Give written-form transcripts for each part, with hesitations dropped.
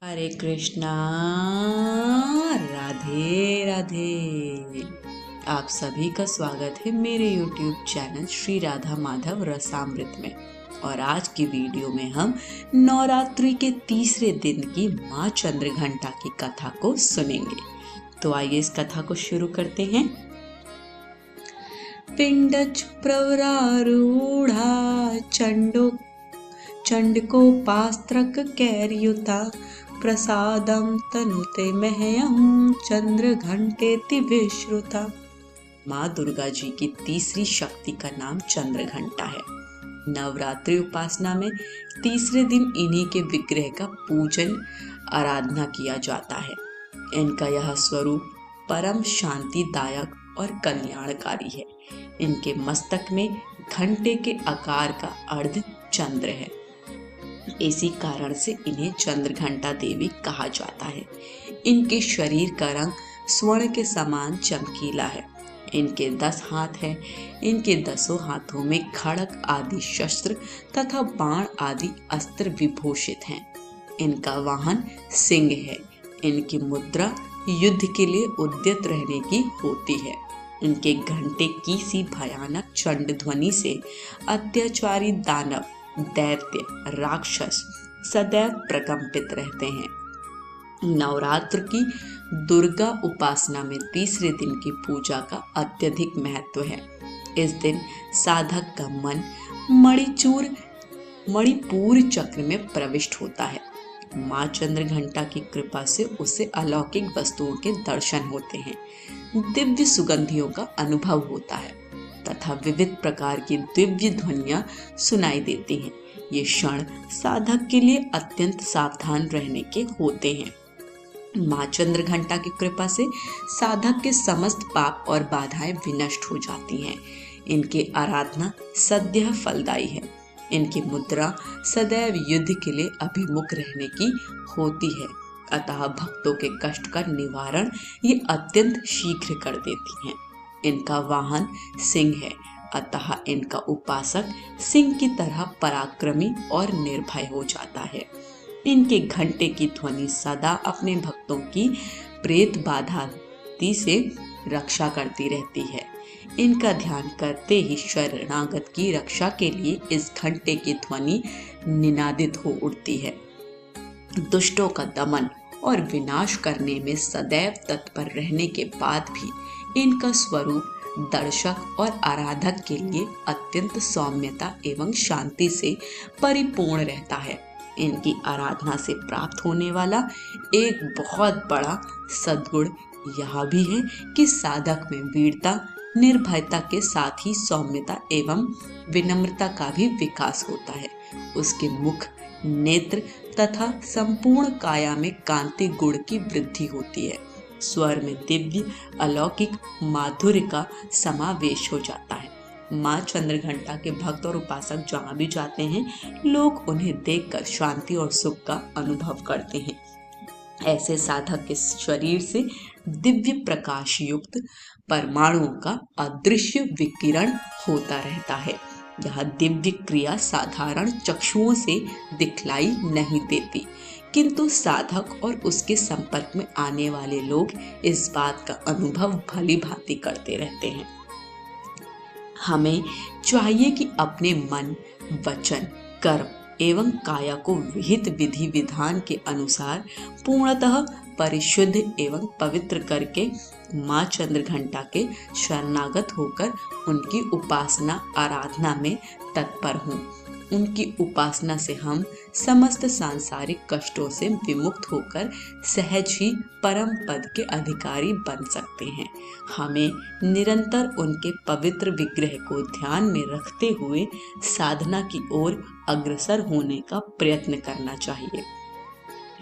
हरे कृष्णा। राधे राधे। आप सभी का स्वागत है मेरे YouTube चैनल श्री राधा माधव रसामृत में। और आज की वीडियो में हम नवरात्रि के तीसरे दिन की माँ चंद्रघंटा की कथा को सुनेंगे। तो आइए इस कथा को शुरू करते हैं। पिंडच प्रवरारूढ़ा चंडकोपास्त्रक कैर्युता प्रसादम तनुते मह्यं चंद्रघंटेति विश्रुता। माँ दुर्गा जी की तीसरी शक्ति का नाम चंद्रघंटा है। नवरात्रि उपासना में तीसरे दिन इन्हीं के विग्रह का पूजन आराधना किया जाता है। इनका यह स्वरूप परम शांतिदायक और कल्याणकारी है। इनके मस्तक में घंटे के आकार का अर्ध चंद्र है। इसी कारण से इन्हें चंद्रघंटा देवी कहा जाता है। इनके शरीर का रंग स्वर्ण के समान चमकीला है। इनके 10 हाथ हैं। इनके 10 हाथों में खड़ग आदि शस्त्र तथा बाण आदि अस्त्र विभूषित हैं। इनका वाहन सिंह है। इनकी मुद्रा युद्ध के लिए उद्यत रहने की होती है। इनके घंटे की सी भयानक चंड ध्वनि से अत्याचारी दानव, दैत्य, राक्षस सदैव प्रकंपित रहते हैं। नवरात्र की दुर्गा उपासना में तीसरे दिन की पूजा का अत्यधिक महत्व है। इस दिन साधक का मन मणिपुर चक्र में प्रविष्ट होता है। माँ चंद्रघंटा की कृपा से उसे अलौकिक वस्तुओं के दर्शन होते हैं, दिव्य सुगंधियों का अनुभव होता है तथा विविध प्रकार की दिव्य ध्वनियां सुनाई देती हैं। ये क्षण साधक के लिए अत्यंत सावधान रहने के होते हैं। माँ चंद्रघंटा की कृपा से साधक के समस्त पाप और बाधाएं विनष्ट हो जाती हैं। इनकी आराधना सद्यः फलदायी है। इनकी मुद्रा सदैव युद्ध के लिए अभिमुख रहने की होती है, अतः भक्तों के कष्ट का निवारण ये अत्यंत शीघ्र कर देती हैं। इनका वाहन सिंह है, अतः इनका उपासक सिंह की तरह पराक्रमी और निर्भय हो जाता है। इनके घंटे की ध्वनि सदा अपने भक्तों की प्रेत बाधा से रक्षा करती रहती है। इनका ध्यान करते ही शरणागत की रक्षा के लिए इस घंटे की ध्वनि निनादित हो उठती है। दुष्टों का दमन और विनाश करने में सदैव तत्पर रहने के बाद भी इनका स्वरूप दर्शक और आराधक के लिए अत्यंत सौम्यता एवं शांति से परिपूर्ण रहता है। इनकी आराधना से प्राप्त होने वाला एक बहुत बड़ा सद्गुण यह भी है कि साधक में वीरता, निर्भयता के साथ ही सौम्यता एवं विनम्रता का भी विकास होता है। उसके मुख, नेत्र तथा संपूर्ण काया में कांति गुण की वृद्धि होती है। स्वर में दिव्य अलौकिक माधुर्य का समावेश हो जाता है। माँ चंद्रघंटा के भक्त और उपासक जहाँ भी जाते हैं, लोग उन्हें देखकर शांति और सुख का अनुभव करते हैं। ऐसे साधक के शरीर से दिव्य प्रकाश युक्त परमाणुओं का अदृश्य विकिरण होता रहता है। यह दिव्य क्रिया साधारण चक्षुओं से दिखलाई नहीं देती, किंतु साधक और उसके संपर्क में आने वाले लोग इस बात का अनुभव भली भांति करते रहते हैं। हमें चाहिए कि अपने मन, वचन, कर्म एवं काया को विहित विधि विधान के अनुसार पूर्णतः परिशुद्ध एवं पवित्र करके माँ चंद्रघंटा के शरणागत होकर उनकी उपासना आराधना में तत्पर हों। उनकी उपासना से हम समस्त सांसारिक कष्टों से विमुक्त होकर सहज ही परम पद के अधिकारी बन सकते हैं। हमें निरंतर उनके पवित्र विग्रह को ध्यान में रखते हुए साधना की ओर अग्रसर होने का प्रयत्न करना चाहिए।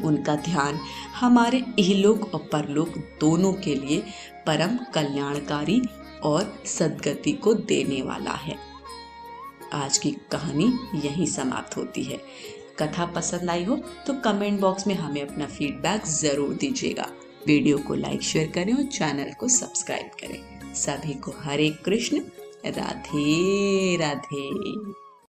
उनका ध्यान हमारे इहलोक और परलोक दोनों के लिए परम कल्याणकारी और सद्गति को देने वाला है। आज की कहानी यहीं समाप्त होती है। कथा पसंद आई हो तो कमेंट बॉक्स में हमें अपना फीडबैक जरूर दीजिएगा। वीडियो को लाइक, शेयर करें और चैनल को सब्सक्राइब करें। सभी को हरे कृष्ण, राधे राधे।